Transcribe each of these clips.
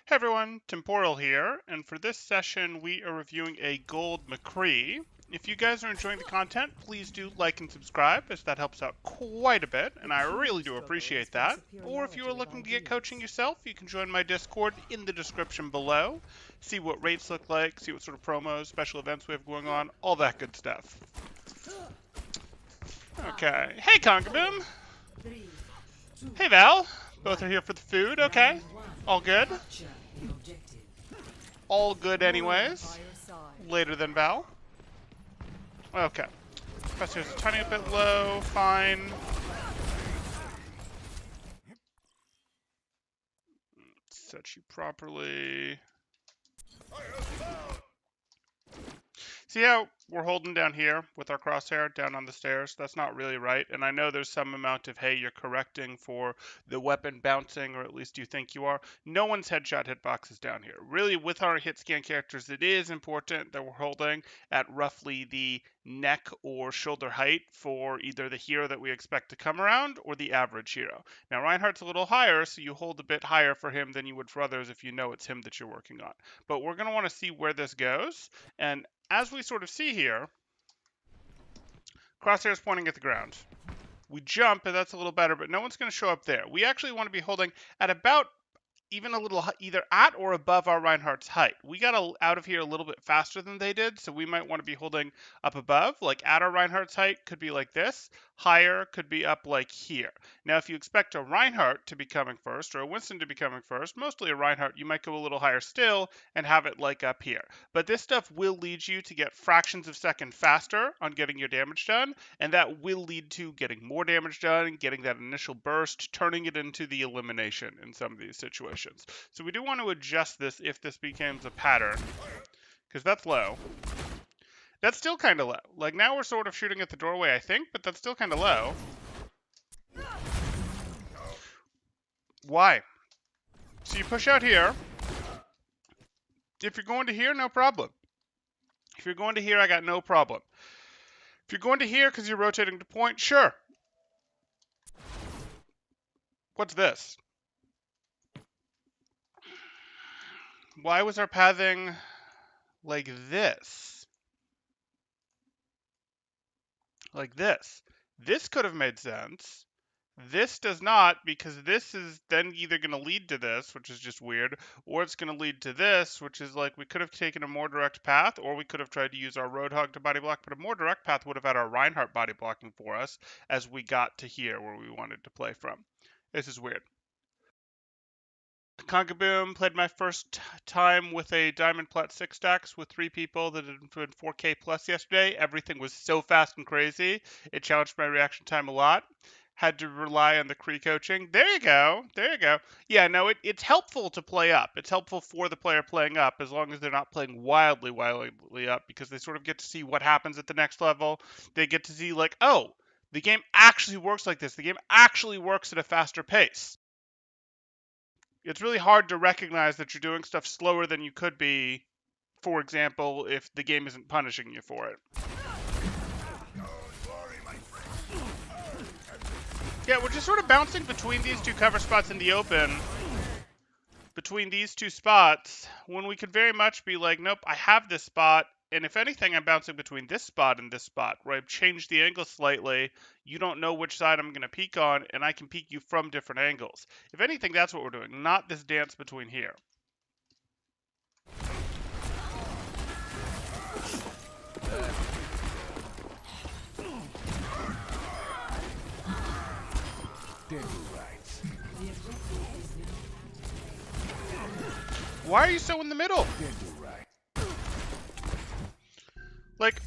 Hey everyone, Temporal here, and for this session we are reviewing a gold McCree. If you guys are enjoying the content, please do like and subscribe, as that helps out quite a bit, and I really do appreciate that. Or if you are looking to get coaching yourself, you can join my Discord in the description below, see what rates look like, see what sort of promos, special events we have going on, all that good stuff. Okay, hey Conkaboom! Hey Val! Both are here for the food, okay. All good. All good anyways. Later than Val. Okay. Pressure's a tiny bit low, fine. Set you properly. See how we're holding down here with our crosshair down on the stairs? That's not really right. And I know there's some amount of, hey, you're correcting for the weapon bouncing, or at least you think you are. No one's headshot hitbox is down here. Really, with our hit scan characters, it is important that we're holding at roughly the neck or shoulder height for either the hero that we expect to come around or the average hero. Now, Reinhardt's a little higher, so you hold a bit higher for him than you would for others if you know it's him that you're working on. But we're going to want to see where this goes. And as we sort of see here, crosshair's pointing at the ground. We jump, and that's a little better, but no one's going to show up there. We actually want to be holding at about even a little either at or above our Reinhardt's height. We got out of here a little bit faster than they did, so we might want to be holding up above, like at our Reinhardt's height could be like this. Higher could be up like here. Now, if you expect a Reinhardt to be coming first or a Winston to be coming first, mostly a Reinhardt, you might go a little higher still and have it like up here. But this stuff will lead you to get fractions of a second faster on getting your damage done, and that will lead to getting more damage done, getting that initial burst, turning it into the elimination in some of these situations. So we do want to adjust this if this becomes a pattern, because that's low. That's still kind of low. Like, now we're sort of shooting at the doorway, I think, but that's still kind of low. Why? So you push out here. If you're going to here, no problem. If you're going to here, I got no problem. If you're going to here because you're rotating to point, sure. What's this? Why was our pathing like this? Like this. This could have made sense. This does not, because this is then either going to lead to this, which is just weird, or it's going to lead to this, which is like we could have taken a more direct path, or we could have tried to use our Roadhog to body block, but a more direct path would have had our Reinhardt body blocking for us as we got to here where we wanted to play from. This is weird. Conkaboom played my first time with a Diamond Plat 6 stacks with 3 people that had been 4K plus yesterday. Everything was so fast and crazy. It challenged my reaction time a lot. Had to rely on the Cree coaching. There you go. There you go. Yeah, no, it's helpful to play up. It's helpful for the player playing up as long as they're not playing wildly up, because they sort of get to see what happens at the next level. They get to see, like, oh, the game actually works like this. The game actually works at a faster pace. It's really hard to recognize that you're doing stuff slower than you could be, for example, if the game isn't punishing you for it. Yeah, we're just sort of bouncing between these two cover spots in the open, between these two spots, when we could very much be like, nope, I have this spot, and if anything, I'm bouncing between this spot and this spot, where I've changed the angle slightly. You don't know which side I'm going to peek on, and I can peek you from different angles. If anything, that's what we're doing, not this dance between here. Why are you so in the middle? Like,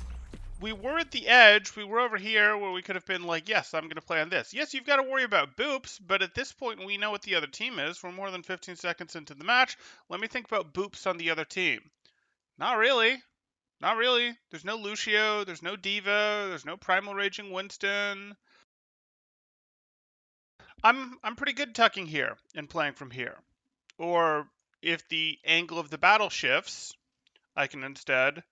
we were at the edge, we were over here where we could have been like, yes, I'm going to play on this. Yes, you've got to worry about boops, but at this point we know what the other team is. We're more than 15 seconds into the match. Let me think about boops on the other team. Not really. Not really. There's no Lucio, there's no Diva, there's no Primal Raging Winston. I'm pretty good tucking here and playing from here. Or if the angle of the battle shifts, I can instead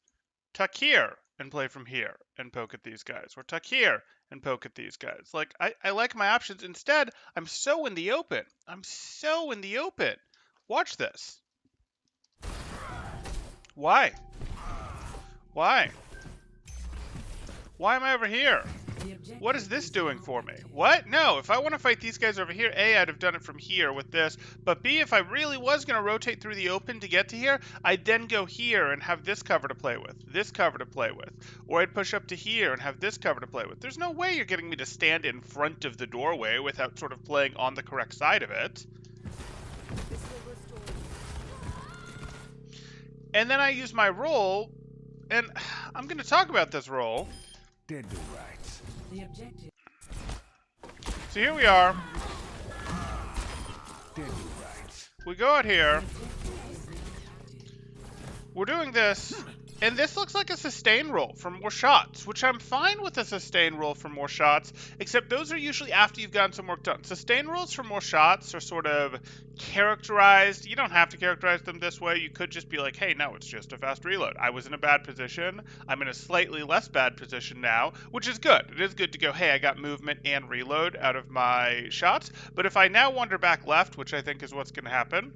tuck here and play from here and poke at these guys, or tuck here and poke at these guys. Like, I like my options. Instead, I'm so in the open. I'm so in the open. Watch this. Why? Why? Why am I over here? What is this doing for me? What? No, if I want to fight these guys over here, A, I'd have done it from here with this. But B, if I really was going to rotate through the open to get to here, I'd then go here and have this cover to play with, this cover to play with. Or I'd push up to here and have this cover to play with. There's no way you're getting me to stand in front of the doorway without sort of playing on the correct side of it. And then I use my roll, and I'm going to talk about this roll. Dead to rights. The objective. So here we are. Dead to rights. We go out here. We're doing this, and this looks like a sustain roll for more shots, which I'm fine with a sustain roll for more shots, except those are usually after you've gotten some work done. Sustain rolls for more shots are sort of characterized. You don't have to characterize them this way. You could just be like, hey, no, it's just a fast reload. I was in a bad position. I'm in a slightly less bad position now, which is good. It is good to go, hey, I got movement and reload out of my shots. But if I now wander back left, which I think is what's going to happen,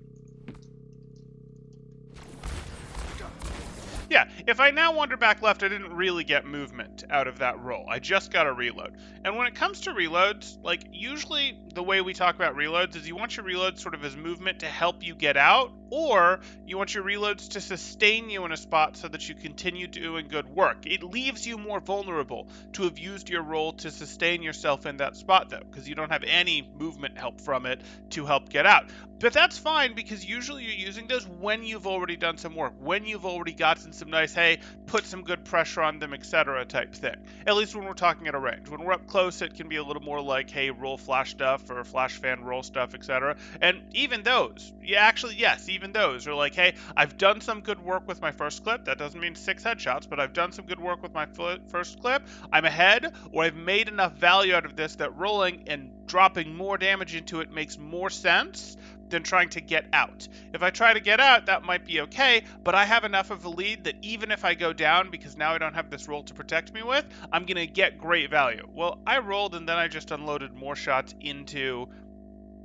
yeah, if I now wander back left, I didn't really get movement out of that roll. I just got a reload. And when it comes to reloads, like, usually the way we talk about reloads is you want your reloads sort of as movement to help you get out, or you want your reloads to sustain you in a spot so that you continue doing good work. It leaves you more vulnerable to have used your roll to sustain yourself in that spot, though, because you don't have any movement help from it to help get out. But that's fine, because usually you're using those when you've already done some work, when you've already gotten some nice, hey, put some good pressure on them, etc. type thing. At least when we're talking at a range. When we're up close, it can be a little more like, hey, roll flash stuff or flash fan roll stuff, etc. And even those, yeah, actually, yes, even those are like, hey, I've done some good work with my first clip. That doesn't mean 6 headshots, but I've done some good work with my first clip. I'm ahead, or I've made enough value out of this that rolling and dropping more damage into it makes more sense than trying to get out. If I try to get out, that might be okay, but I have enough of a lead that even if I go down, because now I don't have this roll to protect me with, I'm going to get great value. Well, I rolled and then I just unloaded more shots into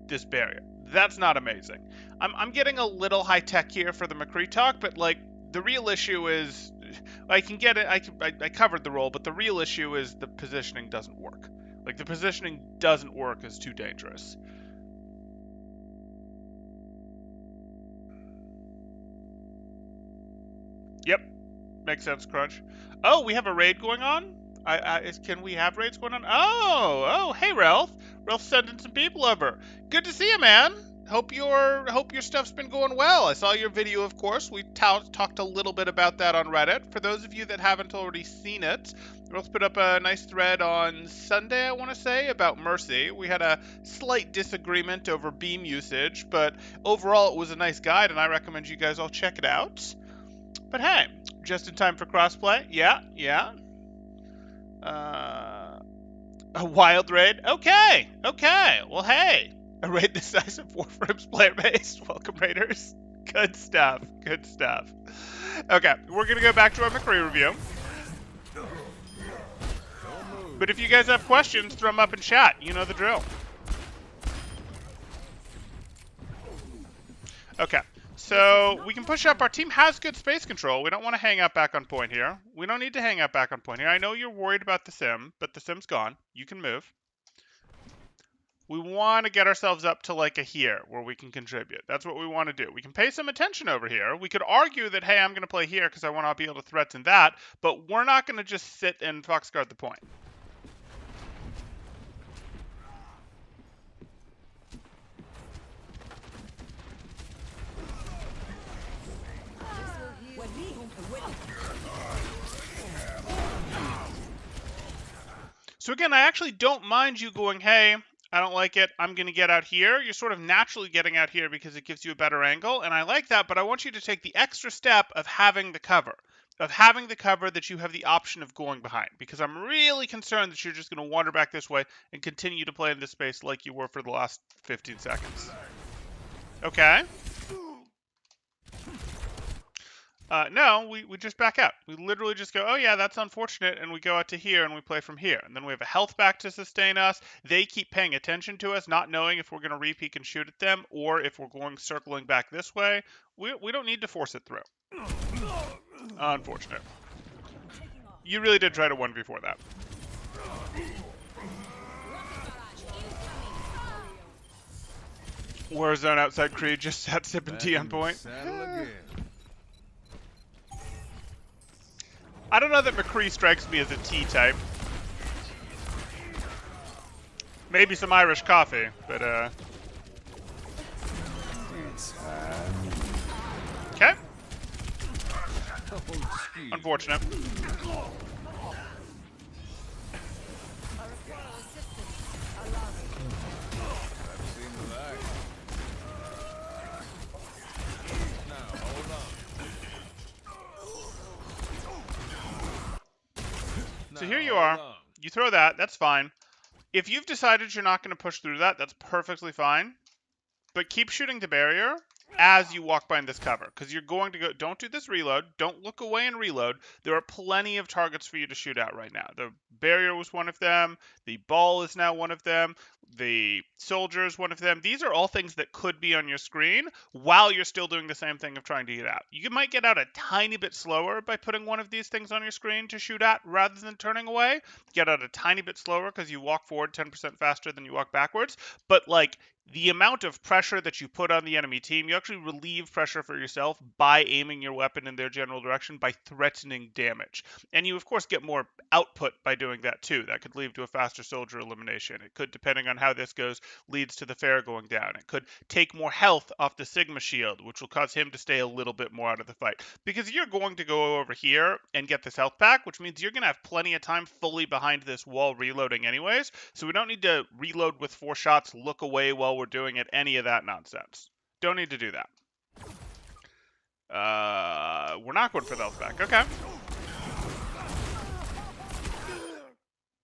this barrier. That's not amazing. I'm getting a little high tech here for the McCree talk, but like the real issue is, I can get it, I covered the roll, but the real issue is the positioning doesn't work. Like the positioning doesn't work, is too dangerous. Yep, makes sense, Crunch. Oh, we have a raid going on? Can we have raids going on? Oh, hey, Ralph. Ralph's sending some people over. Good to see you, man. Hope your stuff's been going well. I saw your video, of course. We talked a little bit about that on Reddit. For those of you that haven't already seen it, Ralph put up a nice thread on Sunday, I want to say, about Mercy. We had a slight disagreement over beam usage, but overall it was a nice guide, and I recommend you guys all check it out. But hey, just in time for crossplay. Yeah. A wild raid. Okay. Well, hey, a raid the size of Warframe's player base. Welcome, raiders. Good stuff. Okay, we're gonna go back to our McCree review. But if you guys have questions, throw them up in chat. You know the drill. Okay. So we can push up. Our team has good space control. We don't want to hang out back on point here. We don't need to hang out back on point here. I know you're worried about the sim, but the sim's gone. You can move. We want to get ourselves up to like a here where we can contribute. That's what we want to do. We can pay some attention over here. We could argue that, hey, I'm going to play here because I want to be able to threaten that, but we're not going to just sit and foxguard the point. So again, I actually don't mind you going, hey, I don't like it, I'm going to get out here. You're sort of naturally getting out here because it gives you a better angle, and I like that, but I want you to take the extra step of having the cover. That you have the option of going behind, because I'm really concerned that you're just going to wander back this way and continue to play in this space like you were for the last 15 seconds. Okay. No, we just back out. We literally just go, oh yeah, that's unfortunate, and we go out to here and we play from here. And then we have a health back to sustain us. They keep paying attention to us, not knowing if we're going to re-peek and shoot at them or if we're going circling back this way. We don't need to force it through. Unfortunate. You really did try to 1v4 that. Warzone outside Creed just sat sipping tea on point. I don't know that McCree strikes me as a tea type. Maybe some Irish coffee, but okay. Unfortunate. So here you are. You throw that. That's fine. If you've decided you're not going to push through that, that's perfectly fine. But keep shooting the barrier as you walk behind this cover, because you're going to go. Don't do this reload. Don't look away and reload. There are plenty of targets for you to shoot at right now. The barrier was one of them. The ball is now one of them. The soldier is one of them. These are all things that could be on your screen while you're still doing the same thing of trying to get out. You might get out a tiny bit slower by putting one of these things on your screen to shoot at rather than turning away. Get out a tiny bit slower because you walk forward 10% faster than you walk backwards. But like, the amount of pressure that you put on the enemy team, you actually relieve pressure for yourself by aiming your weapon in their general direction by threatening damage. And you, of course, get more output by doing that, too. That could lead to a faster soldier elimination. It could, depending on how this goes, leads to the fair going down. It could take more health off the Sigma shield, which will cause him to stay a little bit more out of the fight. Because you're going to go over here and get this health pack, which means you're going to have plenty of time fully behind this wall reloading anyways. So we don't need to reload with 4 shots, look away while we're doing it, any of that nonsense. Don't need to do that. We're not going for the health back. Okay.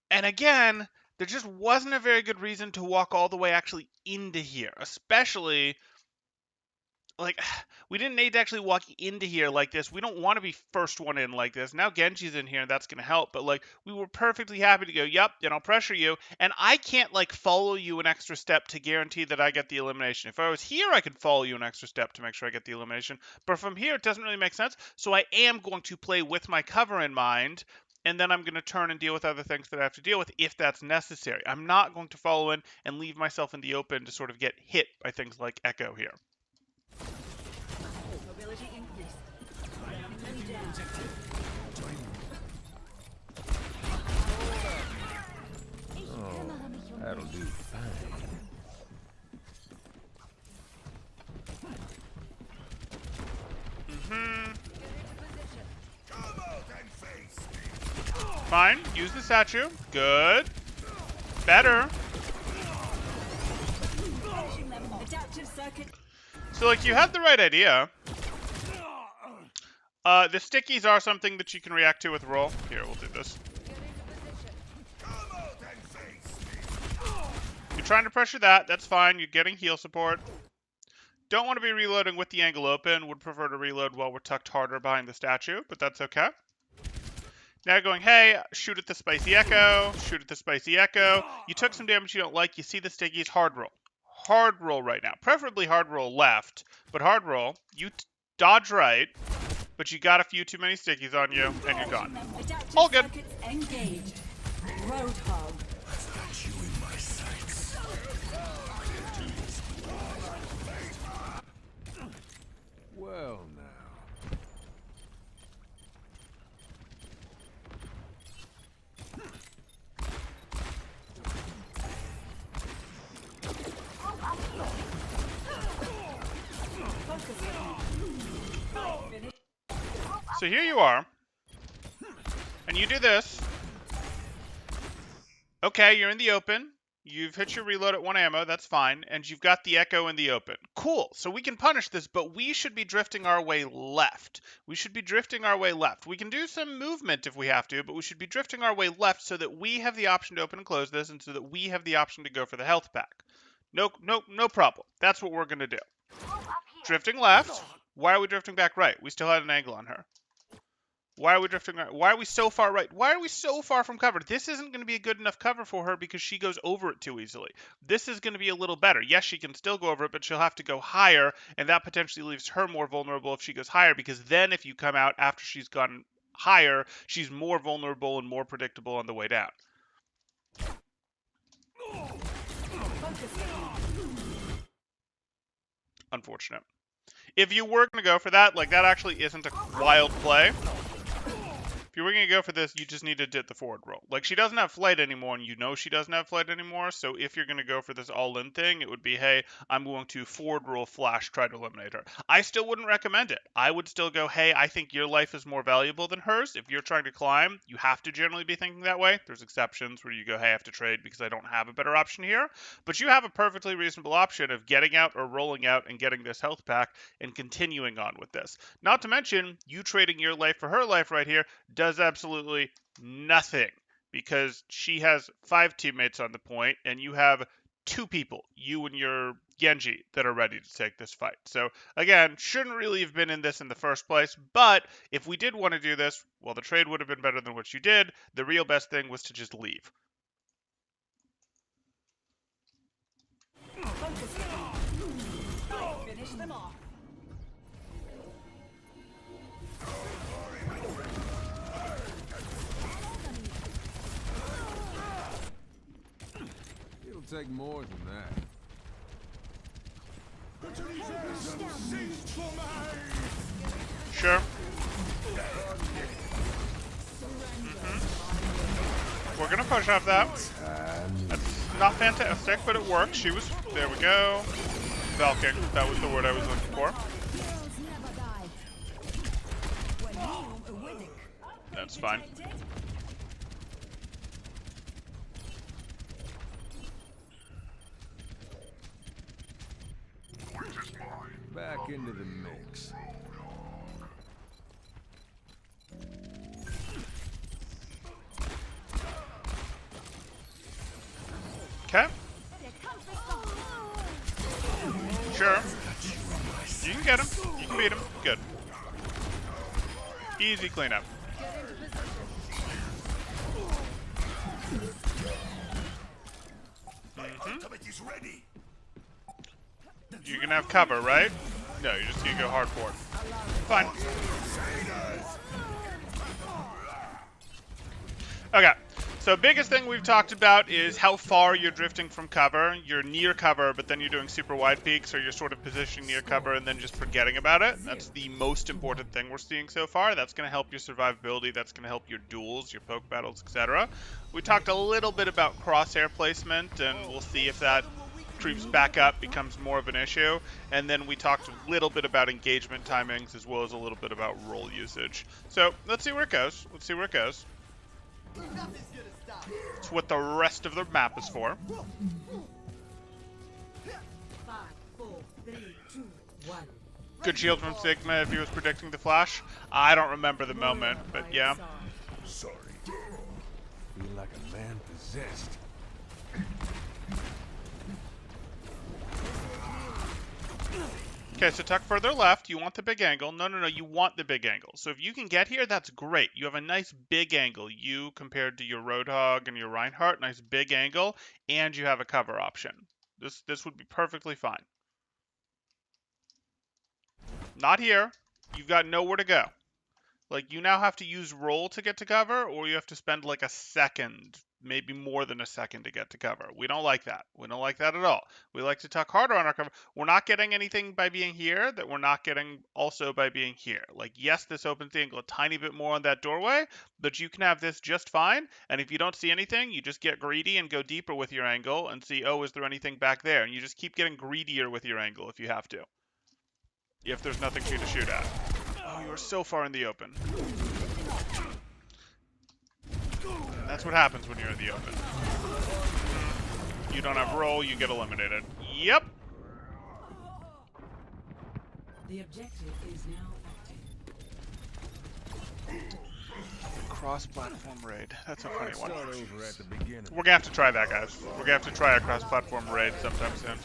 And again, there just wasn't a very good reason to walk all the way actually into here, especially like, we didn't need to actually walk into here like this. We don't want to be first one in like this. Now Genji's in here, and that's going to help. But, like, we were perfectly happy to go, yep, and I'll pressure you. And I can't, like, follow you an extra step to guarantee that I get the elimination. If I was here, I could follow you an extra step to make sure I get the elimination. But from here, it doesn't really make sense. So I am going to play with my cover in mind. And then I'm going to turn and deal with other things that I have to deal with if that's necessary. I'm not going to follow in and leave myself in the open to sort of get hit by things like Echo here. That'll do fine. Fine. Use the statue. Good. Better. So, like, you had the right idea. The stickies are something that you can react to with roll. Here, we'll do this. You're trying to pressure that. That's fine. You're getting heal support. Don't want to be reloading with the angle open. Would prefer to reload while we're tucked harder behind the statue, but that's okay. Now going, hey, shoot at the Spicy Echo. Shoot at the Spicy Echo. You took some damage you don't like. You see the stickies. Hard roll. Hard roll right now. Preferably hard roll left, but hard roll. You dodge right, but you got a few too many stickies on you, and you're gone. All good. Roadhog. I've got you in my sights. Well, now. So here you are, and you do this. Okay, you're in the open. You've hit your reload at 1 ammo, that's fine, and you've got the Echo in the open. Cool, so we can punish this, but we should be drifting our way left. We should be drifting our way left. We can do some movement if we have to, but we should be drifting our way left so that we have the option to open and close this, and so that we have the option to go for the health pack. No problem. That's what we're going to do. Drifting left. Why are we drifting back right? We still had an angle on her. Why are we drifting right? Why are we so far right? Why are we so far from cover? This isn't going to be a good enough cover for her because she goes over it too easily. This is going to be a little better. Yes, she can still go over it, but she'll have to go higher, and that potentially leaves her more vulnerable if she goes higher, because then if you come out after she's gone higher, she's more vulnerable and more predictable on the way down. Unfortunate. If you were going to go for that, like, that actually isn't a wild play. If you were going to go for this, you just need to dip the forward roll. Like, she doesn't have flight anymore, and you know she doesn't have flight anymore, so if you're going to go for this all-in thing, it would be, hey, I'm going to forward roll flash, try to eliminate her. I still wouldn't recommend it. I would still go, hey, I think your life is more valuable than hers. If you're trying to climb, you have to generally be thinking that way. There's exceptions where you go, hey, I have to trade because I don't have a better option here. But you have a perfectly reasonable option of getting out or rolling out and getting this health pack and continuing on with this. Not to mention, you trading your life for her life right here does absolutely nothing, because she has 5 teammates on the point and you have 2 people, you and your Genji, that are ready to take this fight. So again, shouldn't really have been in this in the first place, but if we did want to do this, well, the trade would have been better than what you did. The real best thing was to just leave. Finish them off. It'll take more than that. Sure. We're gonna push off that. That's not fantastic, but it works. She was, there we go. Valking, that was the word I was looking for. That's fine. Back into the mix. Okay. Sure. You can get him. You can beat him. Good. Easy cleanup. You can have cover, right? No, you're just gonna go hard forward. Fine. Okay. So biggest thing we've talked about is how far you're drifting from cover. You're near cover, but then you're doing super wide peaks, or you're sort of positioning near cover and then just forgetting about it. That's the most important thing we're seeing so far. That's going to help your survivability. That's going to help your duels, your poke battles, etc. We talked a little bit about crosshair placement, and we'll see if that creeps back up, becomes more of an issue. And then we talked a little bit about engagement timings, as well as a little bit about roll usage. So let's see where it goes. Let's see where it goes. It's what the rest of the map is for. 5, 4, 3, 2, 1. Good shield from Sigma if he was predicting the flash. I don't remember the moment, but yeah. Sorry. Feel like a man possessed. Okay, so tuck further left. You want the big angle. No, you want the big angle. So if you can get here, that's great. You have a nice big angle. You, compared to your Roadhog and your Reinhardt, nice big angle, and you have a cover option. This would be perfectly fine. Not here. You've got nowhere to go. Like, you now have to use roll to get to cover, or you have to spend like a second, maybe more than a second to get to cover. We don't like that. We don't like that at all. We like to tuck harder on our cover. We're not getting anything by being here that we're not getting also by being here. Like, yes, this opens the angle a tiny bit more on that doorway, but you can have this just fine. And if you don't see anything, you just get greedy and go deeper with your angle and see, oh, is there anything back there? And you just keep getting greedier with your angle if you have to. If there's nothing for you to shoot at. Oh, you are so far in the open. That's what happens when you're in the open. You don't have roll, you get eliminated. Yep. The objective is now active. Cross-platform raid. That's a funny one. Start over at the beginning. We're gonna have to try that, guys. We're gonna have to try a cross-platform raid sometime soon.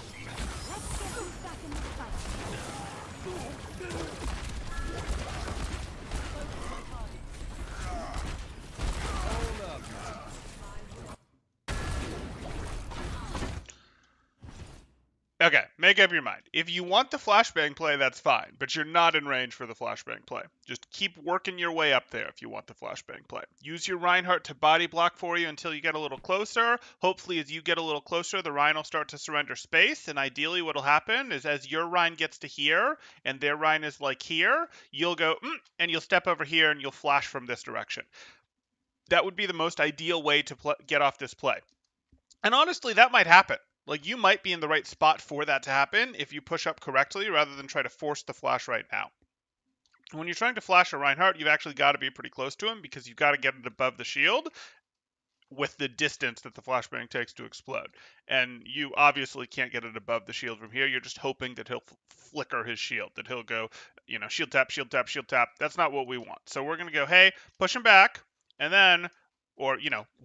Okay, make up your mind. If you want the flashbang play, that's fine, but you're not in range for the flashbang play. Just keep working your way up there if you want the flashbang play. Use your Reinhardt to body block for you until you get a little closer. Hopefully, as you get a little closer, the Rein will start to surrender space, and ideally what'll happen is as your Rein gets to here, and their Rein is like here, you'll go, and you'll step over here, and you'll flash from this direction. That would be the most ideal way to get off this play. And honestly, that might happen. Like, you might be in the right spot for that to happen if you push up correctly rather than try to force the flash right now. When you're trying to flash a Reinhardt, you've actually got to be pretty close to him because you've got to get it above the shield with the distance that the flashbang takes to explode. And you obviously can't get it above the shield from here. You're just hoping that he'll flicker his shield, that he'll go, shield tap, shield tap, shield tap. That's not what we want. So we're going to go, hey, push him back, and then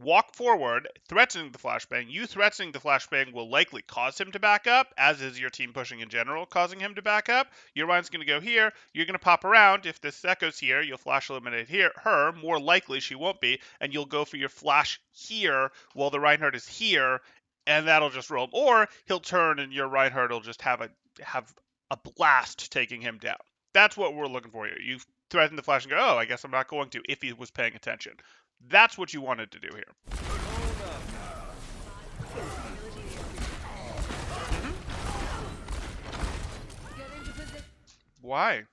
walk forward, threatening the flashbang. You threatening the flashbang will likely cause him to back up, as is your team pushing in general, causing him to back up. Your Rein's going to go here. You're going to pop around. If this echoes here, you'll flash eliminate her. More likely, she won't be, and you'll go for your flash here while the Reinhardt is here, and that'll just roll. Or he'll turn, and your Reinhardt will just have a blast taking him down. That's what we're looking for here. You threaten the flash and go, oh, I guess I'm not going to, if he was paying attention. That's what you wanted to do here. Why?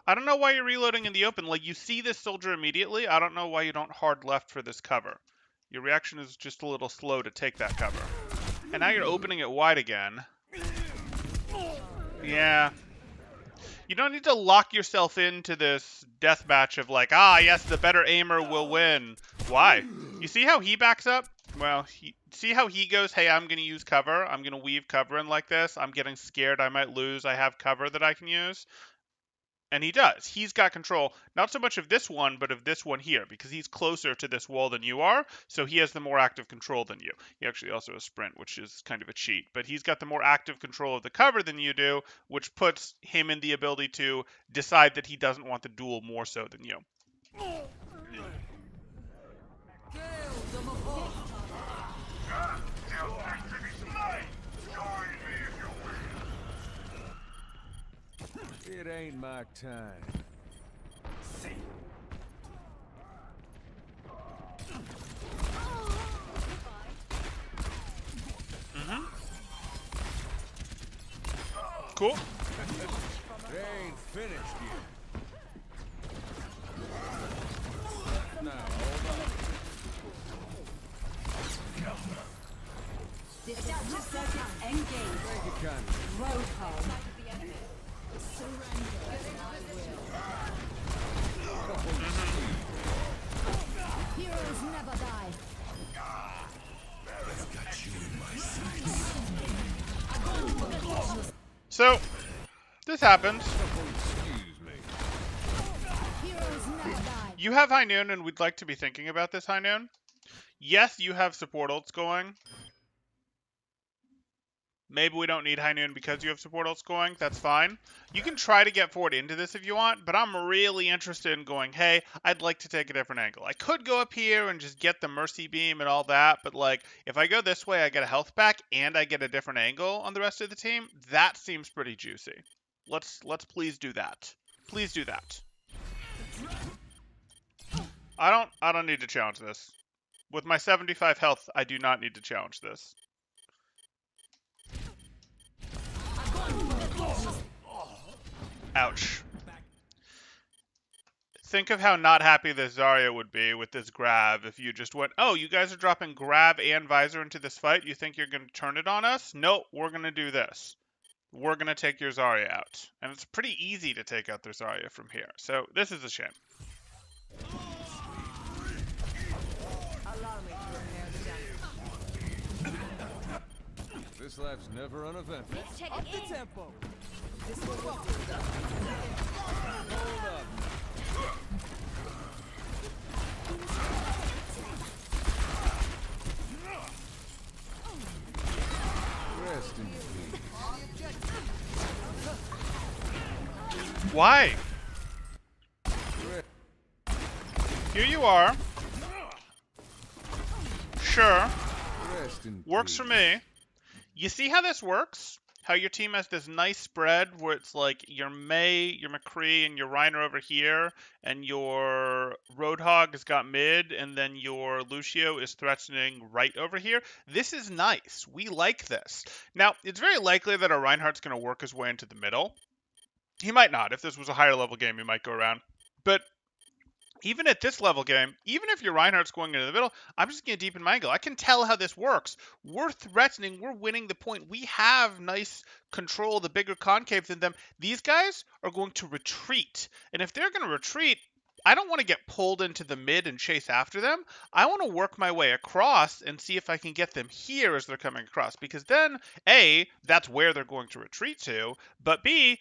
I don't know why you're reloading in the open. Like, you see this soldier immediately. I don't know why you don't hard left for this cover. Your reaction is just a little slow to take that cover. And now you're opening it wide again. Yeah. You don't need to lock yourself into this deathmatch of like, yes, the better aimer will win. Why? You see how he backs up? Well, see how he goes, hey, I'm going to use cover. I'm going to weave cover in like this. I'm getting scared I might lose. I have cover that I can use. And he does. He's got control, not so much of this one, but of this one here, because he's closer to this wall than you are, so he has the more active control than you. He actually also has sprint, which is kind of a cheat, but he's got the more active control of the cover than you do, which puts him in the ability to decide that he doesn't want the duel more so than you. It ain't my time. Cool. They ain't finished yet. Now, hold on. Disruptive circuit engaged. Make it kind of. Road home. Heroes never die. So, this happens. Excuse me. Heroes never die. You have High Noon, and we'd like to be thinking about this High Noon. Yes, you have support ults going. Maybe we don't need High Noon because you have support ults going. That's fine. You can try to get forward into this if you want, but I'm really interested in going, hey, I'd like to take a different angle. I could go up here and just get the Mercy Beam and all that, but like, if I go this way, I get a health back and I get a different angle on the rest of the team. That seems pretty juicy. Let's please do that. Please do that. I don't need to challenge this. With my 75 health, I do not need to challenge this. Ouch. Think of how not happy this Zarya would be with this grab if you just went, oh, you guys are dropping grab and visor into this fight? You think you're going to turn it on us? Nope, we're going to do this. We're going to take your Zarya out. And it's pretty easy to take out their Zarya from here. So this is a shame. This life's never uneventful. Up the tempo. Hold up. Rest in peace. Why? Here you are. sure. Rest in Works for peace. me. You see how this works? How your team has this nice spread where it's like your May, your McCree, and your Reiner over here, and your Roadhog has got mid, and then your Lucio is threatening right over here. This is nice. We like this. Now, it's very likely that our Reinhardt's going to work his way into the middle. He might not. If this was a higher level game, he might go around. But even at this level game, even if your Reinhardt's going into the middle, I'm just going to deepen my angle. I can tell how this works. We're threatening. We're winning the point. We have nice control, the bigger concave than them. These guys are going to retreat. And if they're going to retreat, I don't want to get pulled into the mid and chase after them. I want to work my way across and see if I can get them here as they're coming across. Because then, A, that's where they're going to retreat to. But B,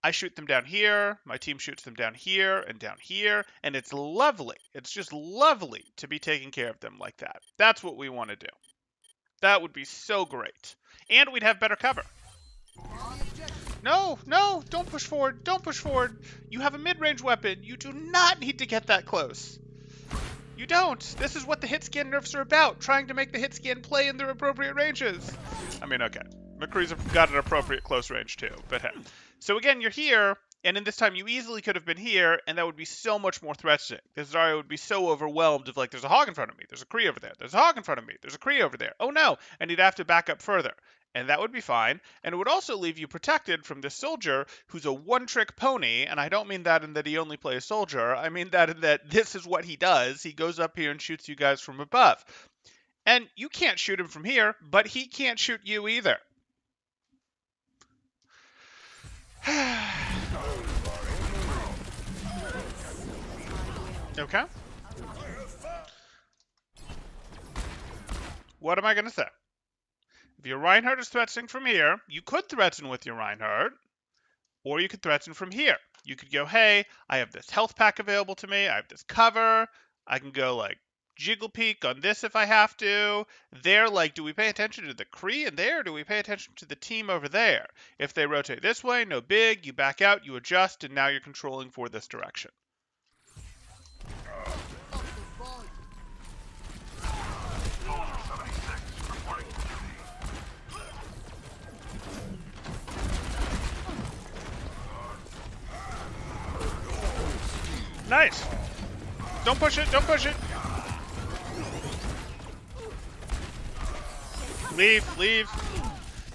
I shoot them down here, my team shoots them down here, and it's lovely. It's just lovely to be taking care of them like that. That's what we want to do. That would be so great. And we'd have better cover. No, no, don't push forward, don't push forward. You have a mid-range weapon. You do not need to get that close. You don't. This is what the hit scan nerfs are about, trying to make the hit scan play in their appropriate ranges. I mean, okay. McCree's got an appropriate close range too, but hey. So again, you're here, and in this time you easily could have been here, and that would be so much more threatening. This Zarya would be so overwhelmed of like, there's a hog in front of me, there's a Kree over there, there's a hog in front of me, there's a Kree over there. Oh no, and he'd have to back up further. And that would be fine, and it would also leave you protected from this soldier who's a one-trick pony, and I don't mean that in that he only plays soldier, I mean that in that this is what he does. He goes up here and shoots you guys from above. And you can't shoot him from here, but he can't shoot you either. Okay. What am I going to say? If your Reinhardt is threatening from here, you could threaten with your Reinhardt, or you could threaten from here. You could go, hey, I have this health pack available to me, I have this cover, I can go like jiggle peek on this if I have to. There, like, do we pay attention to the Kree in there, or do we pay attention to the team over there? If they rotate this way, no big, you back out, you adjust, and now you're controlling for this direction. Nice. Don't push it, don't push it. Leave, leave.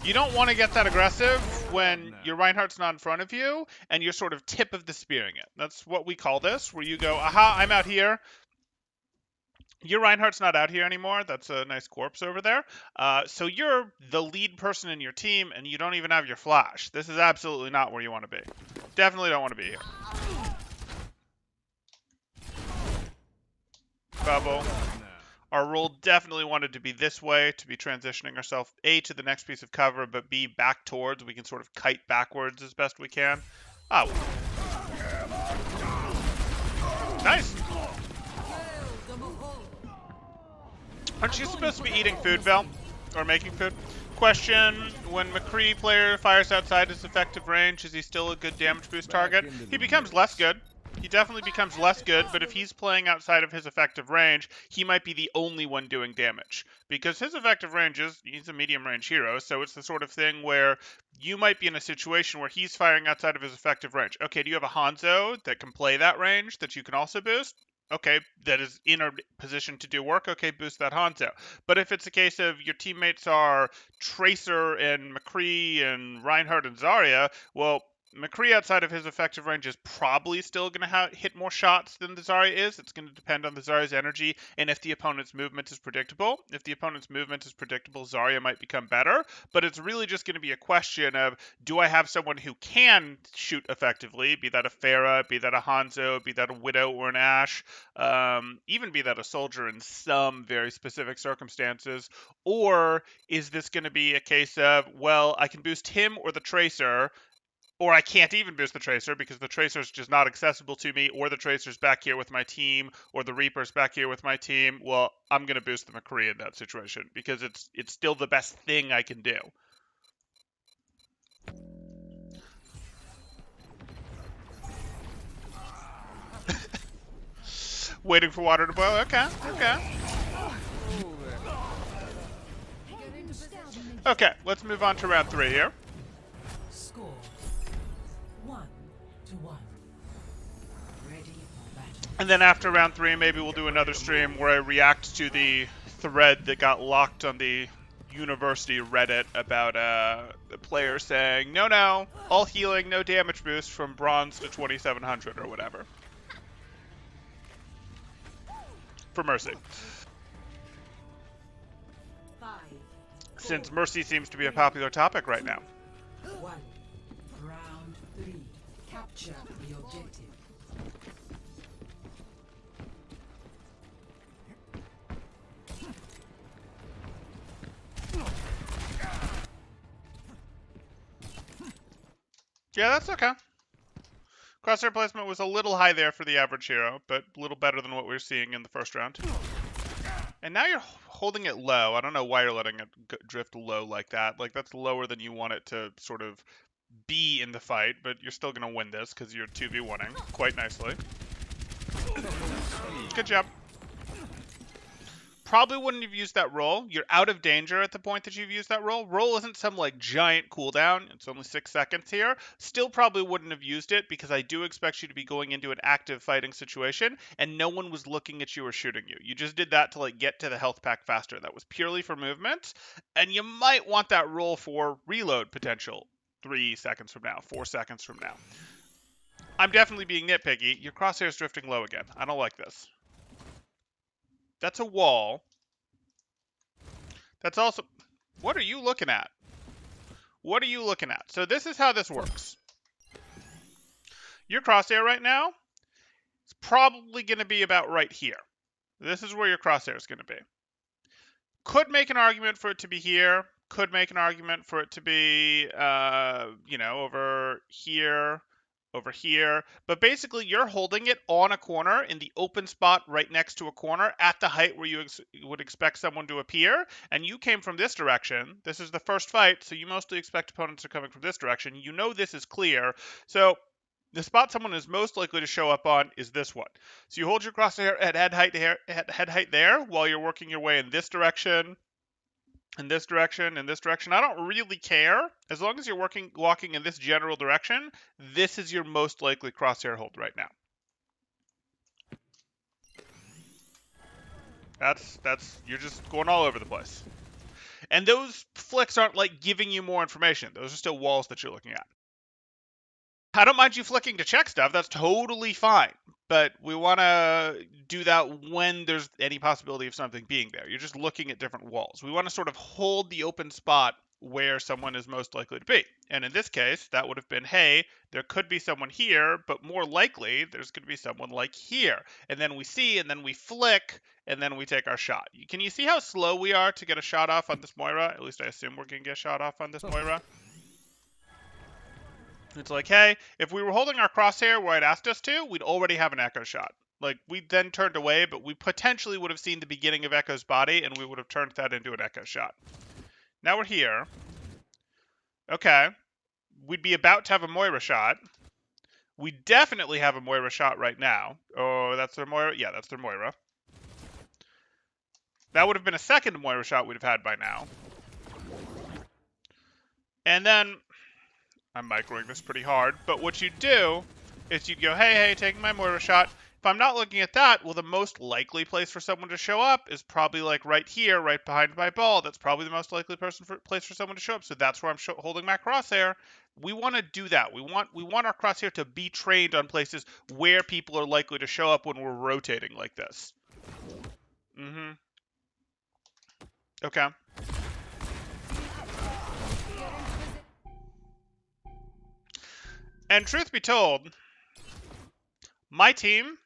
You don't want to get that aggressive when your Reinhardt's not in front of you and you're sort of tip of the spearing it. That's what we call this, where you go, aha, I'm out here. Your Reinhardt's not out here anymore. That's a nice corpse over there. So you're the lead person in your team and you don't even have your flash. This is absolutely not where you want to be. Definitely don't want to be here. Bubble. Our role definitely wanted to be this way, to be transitioning ourselves, A, to the next piece of cover, but B, back towards. We can sort of kite backwards as best we can. Oh. Nice. Aren't you supposed to be eating food, Vel? Or making food? Question, when McCree player fires outside his effective range, is he still a good damage boost target? He becomes less good. He definitely becomes less good, but if he's playing outside of his effective range, he might be the only one doing damage. Because his effective range is, he's a medium range hero, so it's the sort of thing where you might be in a situation where he's firing outside of his effective range. Okay, do you have a Hanzo that can play that range that you can also boost? Okay, that is in a position to do work. Okay, boost that Hanzo. But if it's a case of your teammates are Tracer and McCree and Reinhardt and Zarya, well, McCree outside of his effective range is probably still going to hit more shots than the Zarya is. It's going to depend on the Zarya's energy and if the opponent's movement is predictable. If the opponent's movement is predictable, Zarya might become better. But it's really just going to be a question of, do I have someone who can shoot effectively, be that a Pharah, be that a Hanzo, be that a Widow or an Ashe, even be that a soldier in some very specific circumstances? Or is this going to be a case of, well, I can boost him or the Tracer, or I can't even boost the Tracer because the Tracer's just not accessible to me, or the Tracer's back here with my team, or the Reaper's back here with my team. Well, I'm going to boost the McCree in that situation because it's still the best thing I can do. Waiting for water to boil? Okay, okay. Okay, let's move on to round 3 here. Score 1-1. Ready for battle. And then after round 3, maybe we'll do another stream where I react to the thread that got locked on the university Reddit about the player saying, no, all healing, no damage boost from bronze to 2700 or whatever. For Mercy. 5, Since Mercy seems to be a popular topic right now. 1. Round 3. Capture the objective. Yeah, that's okay. Crosshair placement was a little high there for the average hero, but a little better than what we were seeing in the first round. And now you're holding it low. I don't know why you're letting it drift low like that. Like, that's lower than you want it to sort of be in the fight, but you're still going to win this because you're 2v1ing quite nicely. Good job. Probably wouldn't have used that roll. You're out of danger at the point that you've used that roll. Roll isn't some like giant cooldown. It's only 6 seconds here. Still probably wouldn't have used it because I do expect you to be going into an active fighting situation and no one was looking at you or shooting you. You just did that to like get to the health pack faster. That was purely for movement. And you might want that roll for reload potential 3 seconds from now, 4 seconds from now. I'm definitely being nitpicky. Your crosshair's drifting low again. I don't like this. That's a wall. That's also... What are you looking at? What are you looking at? So this is how this works. Your crosshair right now is probably going to be about right here. This is where your crosshair is going to be. Could make an argument for it to be here. Could make an argument for it to be, over here. Over here, but basically you're holding it on a corner in the open spot right next to a corner at the height where you would expect someone to appear, and you came from this direction. This is the first fight, so you mostly expect opponents are coming from this direction. You know this is clear, so the spot someone is most likely to show up on is this one. So you hold your crosshair at head height there while you're working your way in this direction, in this direction, in this direction. I don't really care. As long as you're walking in this general direction, this is your most likely crosshair hold right now. You're just going all over the place. And those flicks aren't like giving you more information. Those are still walls that you're looking at. I don't mind you flicking to check stuff. That's totally fine. But we want to do that when there's any possibility of something being there. You're just looking at different walls. We want to sort of hold the open spot where someone is most likely to be. And in this case, that would have been, hey, there could be someone here, but more likely there's going to be someone like here. And then we see, and then we flick, and then we take our shot. Can you see how slow we are to get a shot off on this Moira? At least I assume we're going to get a shot off on this Moira. It's like, hey, if we were holding our crosshair where it asked us to, we'd already have an Echo shot. Like, we then turned away, but we potentially would have seen the beginning of Echo's body, and we would have turned that into an Echo shot. Now we're here. Okay. We'd be about to have a Moira shot. We definitely have a Moira shot right now. Oh, that's their Moira? Yeah, that's their Moira. That would have been a second Moira shot we'd have had by now. And then... I'm microing this pretty hard, but what you do is you'd go, hey, taking my Moira shot. If I'm not looking at that, well, the most likely place for someone to show up is probably like right here, right behind my ball. That's probably the most likely place for someone to show up. So that's where I'm holding my crosshair. We want to do that. We want our crosshair to be trained on places where people are likely to show up when we're rotating like this. Okay. And truth be told, my team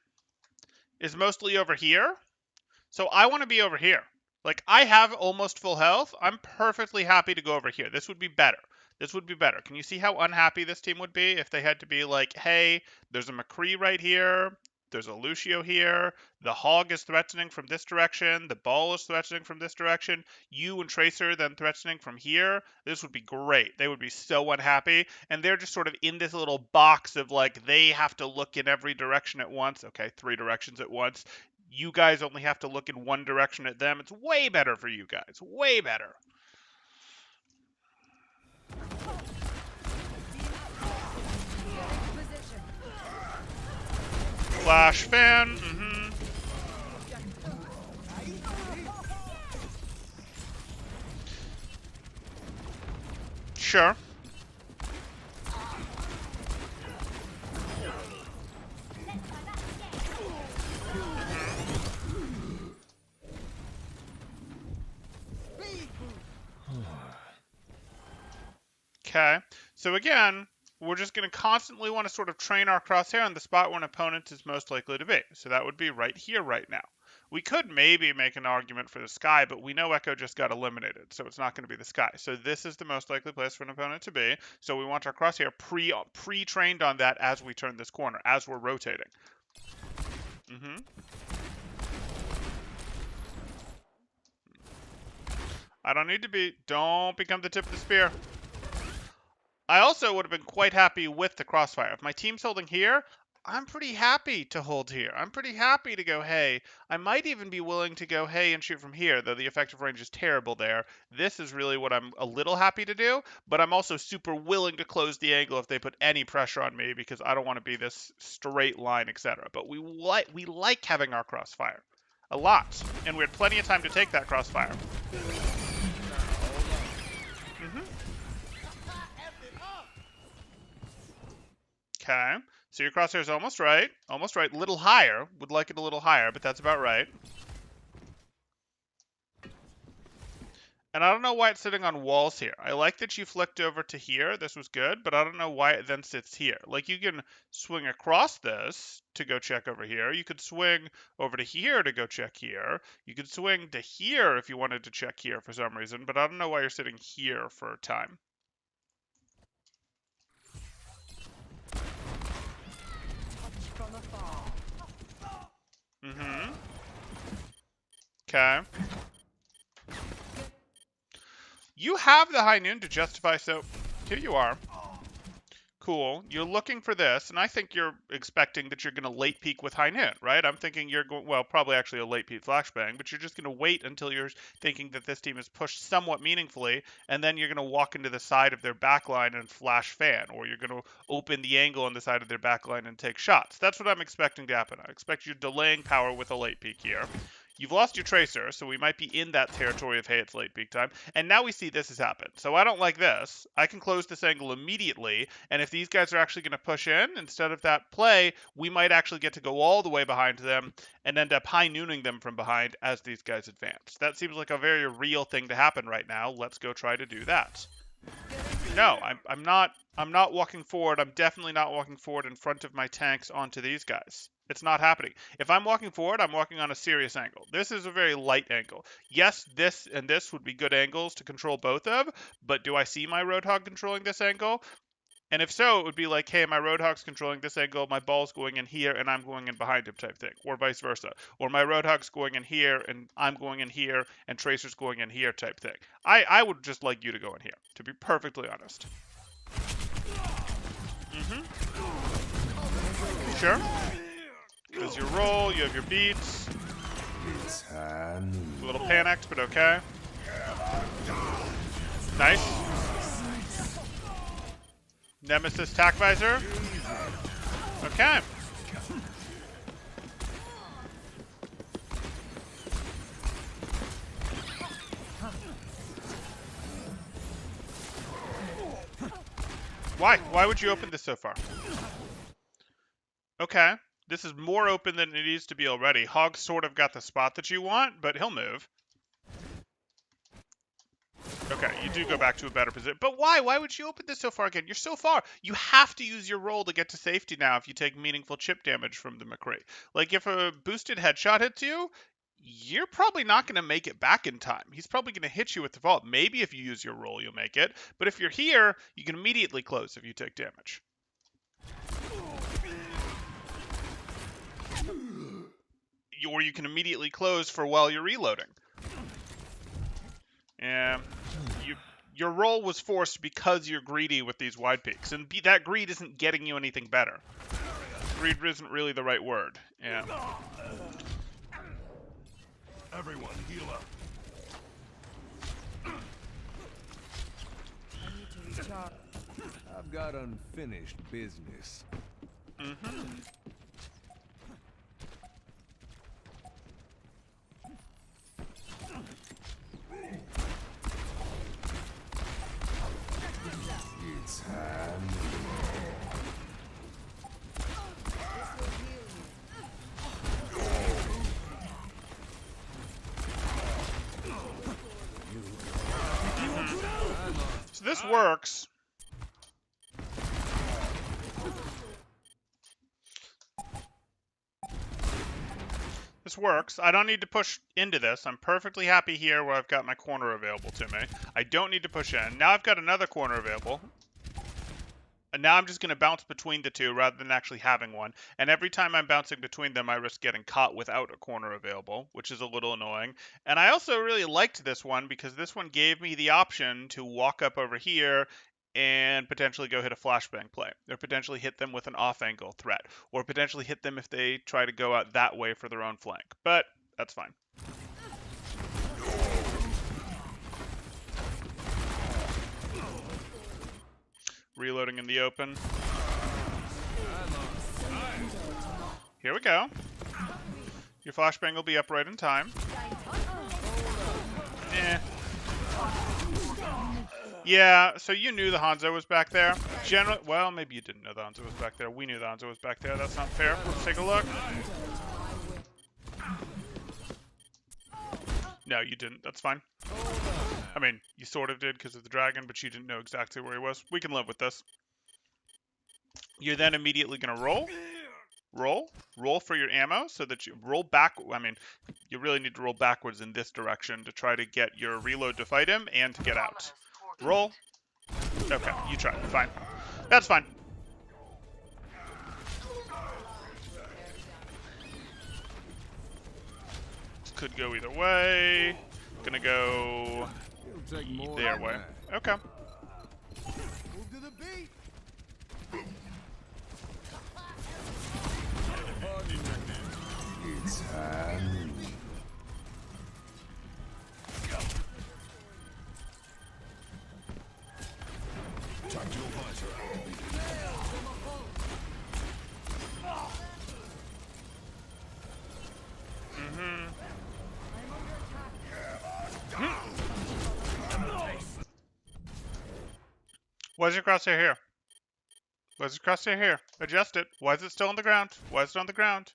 is mostly over here, so I want to be over here. Like, I have almost full health. I'm perfectly happy to go over here. This would be better. This would be better. Can you see how unhappy this team would be if they had to be like, hey, there's a McCree right here. There's a Lucio here. The Hog is threatening from this direction. The Ball is threatening from this direction. You and Tracer then threatening from here. This would be great. They would be so unhappy. And they're just sort of in this little box of like, they have to look in every direction at once. Okay, 3 directions at once. You guys only have to look in one direction at them. It's way better for you guys. Way better. Flash fan. Mm-hmm. Sure. Okay. So again, we're just going to constantly want to sort of train our crosshair on the spot where an opponent is most likely to be. So that would be right here, right now. We could maybe make an argument for the sky, but we know Echo just got eliminated, so it's not going to be the sky. So this is the most likely place for an opponent to be. So we want our crosshair pre-trained on that as we turn this corner, as we're rotating. Mm-hmm. I don't need to be. Don't become the tip of the spear. I also would have been quite happy with the crossfire. If my team's holding here, I'm pretty happy to hold here. I'm pretty happy to go hey. I might even be willing to go hey and shoot from here, though the effective range is terrible there. This is really what I'm a little happy to do, but I'm also super willing to close the angle if they put any pressure on me because I don't want to be this straight line, etc. But we like having our crossfire a lot, and we had plenty of time to take that crossfire. Okay, so your crosshair is almost right. Almost right. Little higher. Would like it a little higher, but that's about right. And I don't know why it's sitting on walls here. I like that you flicked over to here. This was good, but I don't know why it then sits here. Like, you can swing across this to go check over here. You could swing over to here to go check here. You could swing to here if you wanted to check here for some reason, but I don't know why you're sitting here for a time. Mm-hmm. Okay. You have the high noon to justify, so here you are. Cool. You're looking for this, and I think you're expecting that you're going to late peek with high noon, right? I'm thinking you're going, well, probably actually a late peek flashbang, but you're just going to wait until you're thinking that this team is pushed somewhat meaningfully, and then you're going to walk into the side of their backline and flash fan, or you're going to open the angle on the side of their backline and take shots. That's what I'm expecting to happen. I expect you delaying power with a late peek here. You've lost your tracer, so we might be in that territory of, hey, it's late peak time. And now we see this has happened. So I don't like this. I can close this angle immediately, and if these guys are actually going to push in, instead of that play, we might actually get to go all the way behind them and end up high nooning them from behind as these guys advance. That seems like a very real thing to happen right now. Let's go try to do that. No, I'm not walking forward. I'm definitely not walking forward in front of my tanks onto these guys. It's not happening. If I'm walking forward, I'm walking on a serious angle. This is a very light angle. Yes, this and this would be good angles to control both of, but do I see my Roadhog controlling this angle? And if so, it would be like, hey, my Roadhog's controlling this angle, my ball's going in here, and I'm going in behind him type thing, or vice versa. Or my Roadhog's going in here, and I'm going in here, and Tracer's going in here type thing. I would just like you to go in here, to be perfectly honest. Sure. Because your roll, you have your beats. A little panicked, but okay. Nice. Nemesis tack visor. Okay. Why? Why would you open this so far? Okay. This is more open than it needs to be already. Hog sort of got the spot that you want, but he'll move. Okay, you do go back to a better position. But why? Why would you open this so far again? You're so far. You have to use your roll to get to safety now if you take meaningful chip damage from the McCree. Like, if a boosted headshot hits you, you're probably not going to make it back in time. He's probably going to hit you with the vault. Maybe if you use your roll, you'll make it. But if you're here, you can immediately close if you take damage. Or you can immediately close for while you're reloading. Yeah, your roll was forced because you're greedy with these wide peaks, and that greed isn't getting you anything better. Greed isn't really the right word. Yeah. Everyone, heal up. I've got unfinished business. So this works. This works. I don't need to push into this. I'm perfectly happy here where I've got my corner available to me. I don't need to push in. Now I've got another corner available. And now I'm just going to bounce between the two rather than actually having one. And every time I'm bouncing between them, I risk getting caught without a corner available, which is a little annoying. And I also really liked this one because this one gave me the option to walk up over here and potentially go hit a flashbang play, or potentially hit them with an off-angle threat, or potentially hit them if they try to go out that way for their own flank. But that's fine. Reloading in the open. Here we go. Your flashbang will be up right in time. Eh. Yeah, so you knew the Hanzo was back there. Well, maybe you didn't know the Hanzo was back there. We knew the Hanzo was back there. That's not fair. Let's take a look. No, you didn't. That's fine. I mean, you sort of did because of the dragon, but you didn't know exactly where he was. We can live with this. You're then immediately going to roll. Roll for your ammo so that you roll back. I mean, you really need to roll backwards in this direction to try to get your reload to fight him and to get out. Roll. Okay, you try. Fine. That's fine. This could go either way. Gonna go their way. Okay. Move to the beat. It's Why is your crosshair here? Why is your crosshair here? Adjust it. Why is it still on the ground? Why is it on the ground?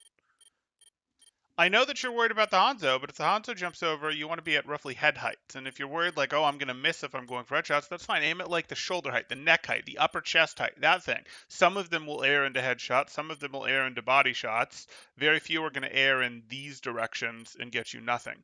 I know that you're worried about the Hanzo, but if the Hanzo jumps over, you want to be at roughly head height. And if you're worried like, oh, I'm going to miss if I'm going for headshots, that's fine. Aim at like the shoulder height, the neck height, the upper chest height, that thing. Some of them will air into headshots. Some of them will air into body shots. Very few are going to air in these directions and get you nothing.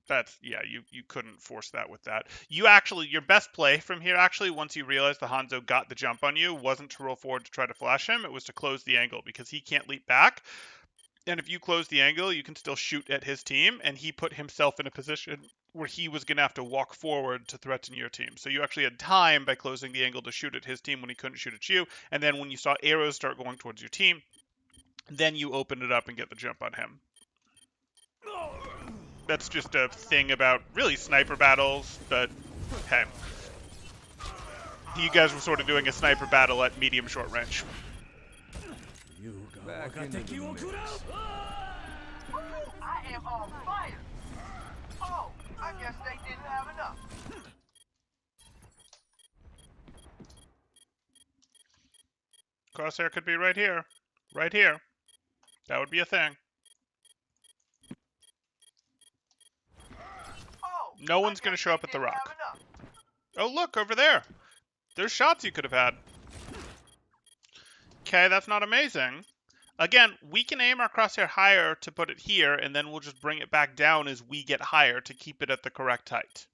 That's, yeah, you couldn't force that with that. You actually, your best play from here, actually, once you realize the Hanzo got the jump on you, wasn't to roll forward to try to flash him. It was to close the angle because he can't leap back. And if you close the angle, you can still shoot at his team. And he put himself in a position where he was going to have to walk forward to threaten your team. So you actually had time by closing the angle to shoot at his team when he couldn't shoot at you. And then when you saw arrows start going towards your team, then you open it up and get the jump on him. That's just a thing about really sniper battles, but hey. You guys were sort of doing a sniper battle at medium short range. you back into the mix. I am on fire! Oh, I guess they didn't have enough. Crosshair could be right here. Right here. That would be a thing. Oh, No one's I going to guess show they up at the didn't rock. have enough. Oh, look, over there. There's shots you could have had. Okay, that's not amazing. Again, we can aim our crosshair higher to put it here, and then we'll just bring it back down as we get higher to keep it at the correct height.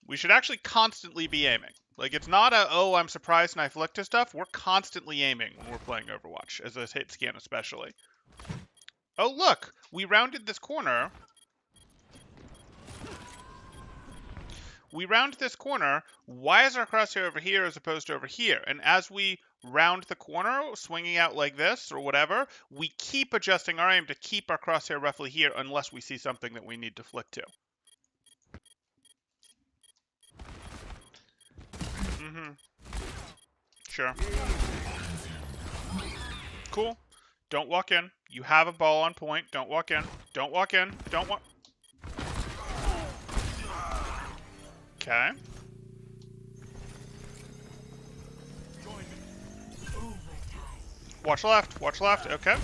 We should actually constantly be aiming. Like, it's not a, oh, I'm surprised and I flicked to stuff. We're constantly aiming when we're playing Overwatch, as a hit scan especially. Oh, look! We rounded this corner. We round this corner. Why is our crosshair over here as opposed to over here? And as we round the corner, swinging out like this or whatever, we keep adjusting our aim to keep our crosshair roughly here unless we see something that we need to flick to. Sure. Cool. Don't walk in. You have a ball on point. Don't walk in. Don't walk in. Don't walk. Okay. Watch left. Watch left. Okay.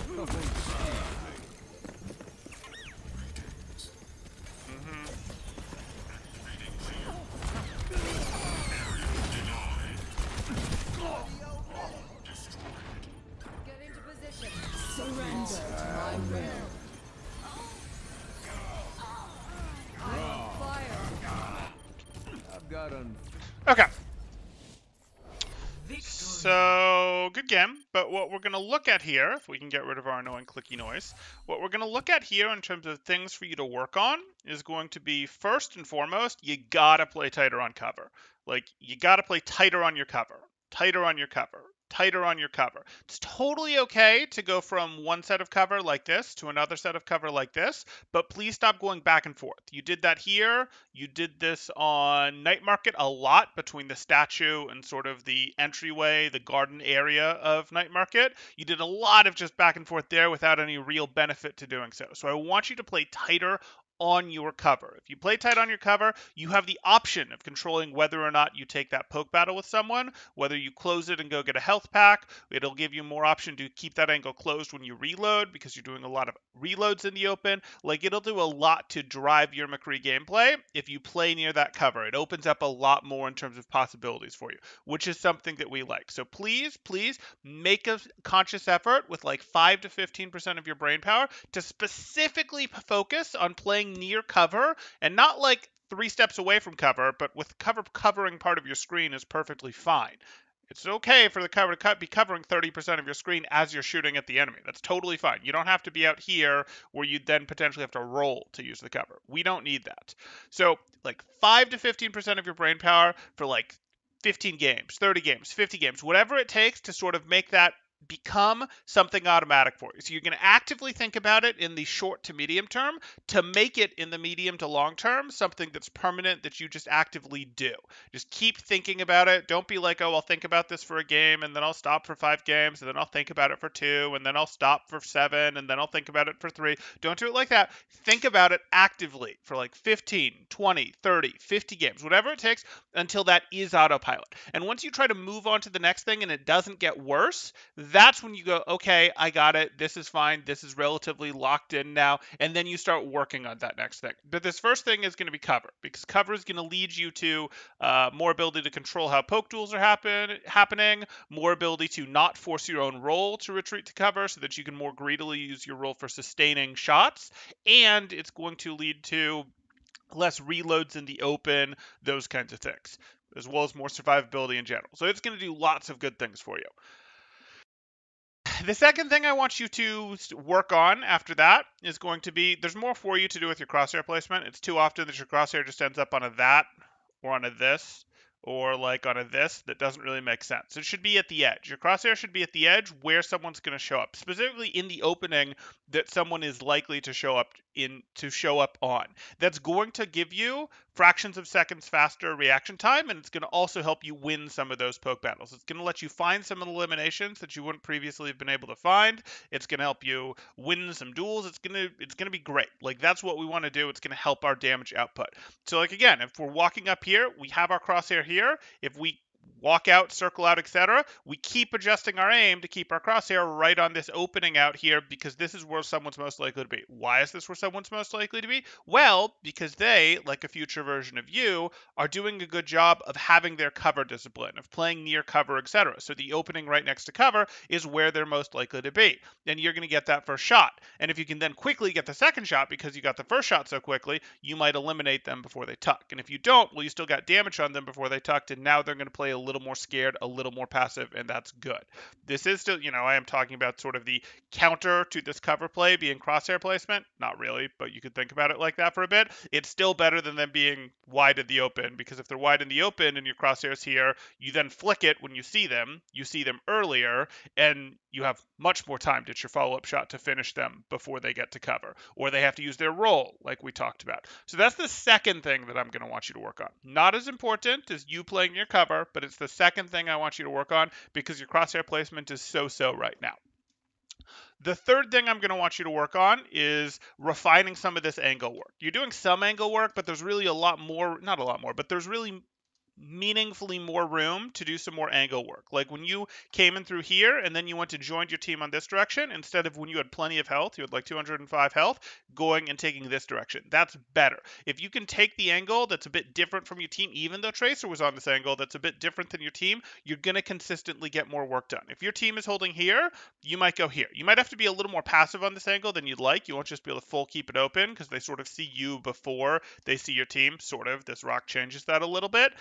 Get into position. Surrender to my will. Fire. I've got an Okay. So, good game, but what we're going to look at here, if we can get rid of our annoying clicky noise, what we're going to look at here in terms of things for you to work on is going to be, first and foremost, you got to play tighter on cover. Like, you got to play tighter on your cover, tighter on your cover, tighter on your cover. It's totally okay to go from one set of cover like this to another set of cover like this, but please stop going back and forth. You did that here. You did this on Night Market a lot between the statue and sort of the entryway, the garden area of Night Market. You did a lot of just back and forth there without any real benefit to doing so. So I want you to play tighter on your cover. If you play tight on your cover, you have the option of controlling whether or not you take that poke battle with someone, whether you close it and go get a health pack. It'll give you more option to keep that angle closed when you reload because you're doing a lot of reloads in the open. Like, it'll do a lot to drive your McCree gameplay if you play near that cover. It opens up a lot more in terms of possibilities for you, which is something that we like. So please, please make a conscious effort with like 5 to 15% of your brain power to specifically focus on playing near cover and not like 3 steps away from cover, but with cover covering part of your screen is perfectly fine. It's okay for the cover to be covering 30% of your screen as you're shooting at the enemy. That's totally fine. You don't have to be out here where you then potentially have to roll to use the cover. We don't need that. So like 5 to 15% of your brain power for like 15 games, 30 games, 50 games, whatever it takes to sort of make that become something automatic for you. So you're going to actively think about it in the short to medium term to make it in the medium to long term something that's permanent that you just actively do. Just keep thinking about it. Don't be like, oh, I'll think about this for a game and then I'll stop for 5 games and then I'll think about it for 2 and then I'll stop for 7 and then I'll think about it for 3. Don't do it like that. Think about it actively for like 15, 20, 30, 50 games, whatever it takes until that is autopilot. And once you try to move on to the next thing and it doesn't get worse, that's when you go, okay, I got it. This is fine. This is relatively locked in now. And then you start working on that next thing. But this first thing is going to be cover, because cover is going to lead you to more ability to control how poke duels are happening, more ability to not force your own roll to retreat to cover so that you can more greedily use your roll for sustaining shots. And it's going to lead to less reloads in the open, those kinds of things, as well as more survivability in general. So it's going to do lots of good things for you. The second thing I want you to work on after that is going to be, there's more for you to do with your crosshair placement. It's too often that your crosshair just ends up on a that or on a this or like on a this that doesn't really make sense. It should be at the edge. Your crosshair should be at the edge where someone's going to show up, specifically in the opening that someone is likely to show up on. That's going to give you fractions of seconds faster reaction time, and it's going to also help you win some of those poke battles. It's going to let you find some of the eliminations that you wouldn't previously have been able to find. It's going to help you win some duels. It's going to be great. Like, that's what we want to do. It's going to help our damage output. So like, again, if we're walking up here, we have our crosshair here. If we walk out, circle out, etc., we keep adjusting our aim to keep our crosshair right on this opening out here, because this is where someone's most likely to be. Why is this where someone's most likely to be? Well, because they, like a future version of you, are doing a good job of having their cover discipline, of playing near cover, etc. So the opening right next to cover is where they're most likely to be. And you're going to get that first shot. And if you can then quickly get the second shot because you got the first shot so quickly, you might eliminate them before they tuck. And if you don't, well, you still got damage on them before they tucked, and now they're going to play a little more scared, a little more passive, and that's good. This is still, I am talking about sort of the counter to this cover play being crosshair placement. Not really, but you could think about it like that for a bit. It's still better than them being wide in the open, because if they're wide in the open and your crosshair's here, you then flick it when you see them earlier, and you have much more time to hit your follow-up shot to finish them before they get to cover, or they have to use their roll like we talked about. So that's the second thing that I'm going to want you to work on. Not as important as you playing your cover, but it's the second thing I want you to work on because your crosshair placement is so right now. The third thing I'm going to want you to work on is refining some of this angle work. You're doing some angle work, but there's really not a lot more, but there's really meaningfully more room to do some more angle work. Like when you came in through here and then you went to join your team on this direction, instead of when you had plenty of health, you had like 205 health, going and taking this direction. That's better. If you can take the angle that's a bit different from your team, even though Tracer was on this angle that's a bit different than your team, you're going to consistently get more work done. If your team is holding here, you might go here. You might have to be a little more passive on this angle than you'd like. You won't just be able to full keep it open because they sort of see you before they see your team. Sort of. This rock changes that a little bit.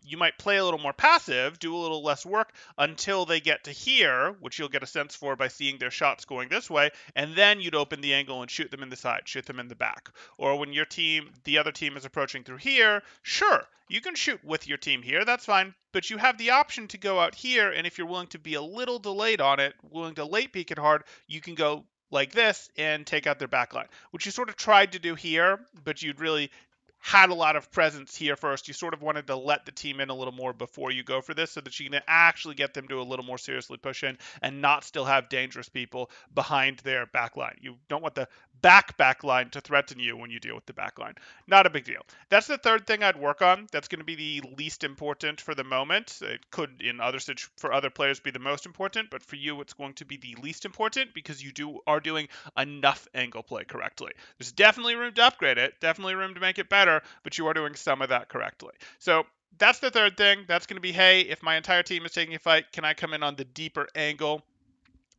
You might play a little more passive, do a little less work until they get to here, which you'll get a sense for by seeing their shots going this way, and then you'd open the angle and shoot them in the side, shoot them in the back. Or when your team, the other team is approaching through here, sure, you can shoot with your team here, that's fine, but you have the option to go out here, and if you're willing to be a little delayed on it, willing to late peek it hard, you can go like this and take out their backline, which you sort of tried to do here, but you'd really had a lot of presence here first. You sort of wanted to let the team in a little more before you go for this so that you can actually get them to a little more seriously push in and not still have dangerous people behind their back line. You don't want the back line to threaten you when you deal with the back line. Not a big deal. That's the third thing I'd work on. That's going to be the least important for the moment. It could in for other players be the most important, but for you it's going to be the least important because you are doing enough angle play correctly. There's definitely room to upgrade it, definitely room to make it better, but you are doing some of that correctly. So that's the third thing. That's going to be, hey, if my entire team is taking a fight, can I come in on the deeper angle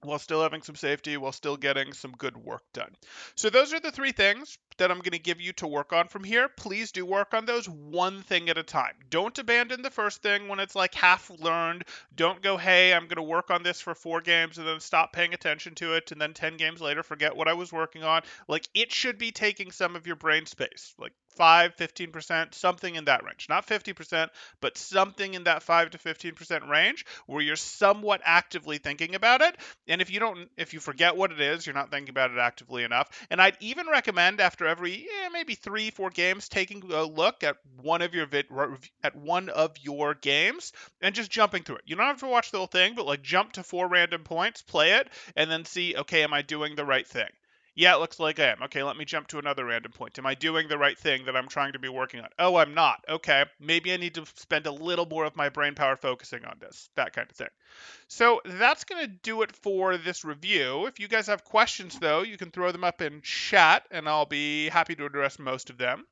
while still having some safety, while still getting some good work done? So those are the three things that I'm going to give you to work on from here. Please do work on those one thing at a time. Don't abandon the first thing when it's like half learned. Don't go, hey, I'm going to work on this for 4 games and then stop paying attention to it and then 10 games later forget what I was working on. Like it should be taking some of your brain space, like 5-15%, something in that range. Not 50%, but something in that 5 to 15% range where you're somewhat actively thinking about it. And if you forget what it is, you're not thinking about it actively enough. And I'd even recommend after every maybe 3-4 games, taking a look at one of your games and just jumping through it. You don't have to watch the whole thing, but like jump to 4 random points, play it, and then see, okay, am I doing the right thing? Yeah, it looks like I am. Okay, let me jump to another random point. Am I doing the right thing that I'm trying to be working on? Oh, I'm not. Okay, maybe I need to spend a little more of my brain power focusing on this, that kind of thing. So that's going to do it for this review. If you guys have questions, though, you can throw them up in chat, and I'll be happy to address most of them.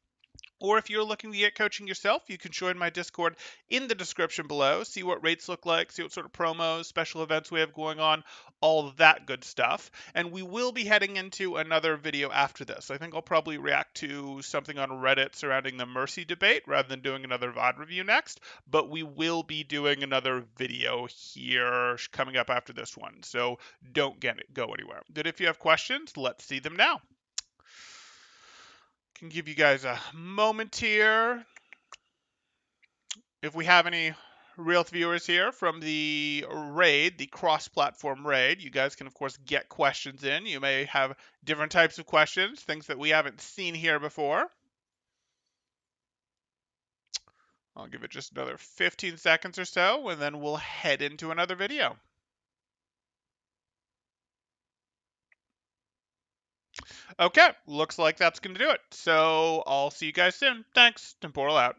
Or if you're looking to get coaching yourself, you can join my Discord in the description below, see what rates look like, see what sort of promos, special events we have going on, all of that good stuff. And we will be heading into another video after this. I think I'll probably react to something on Reddit surrounding the Mercy debate rather than doing another VOD review next, but we will be doing another video here coming up after this one, so don't go anywhere. But if you have questions, let's see them now. Can give you guys a moment here. If we have any real viewers here from the raid, the cross-platform raid, you guys can of course get questions in. You may have different types of questions, things that we haven't seen here before. I'll give it just another 15 seconds or so, and then we'll head into another video. Okay, looks like that's going to do it. So I'll see you guys soon. Thanks. Temporal out.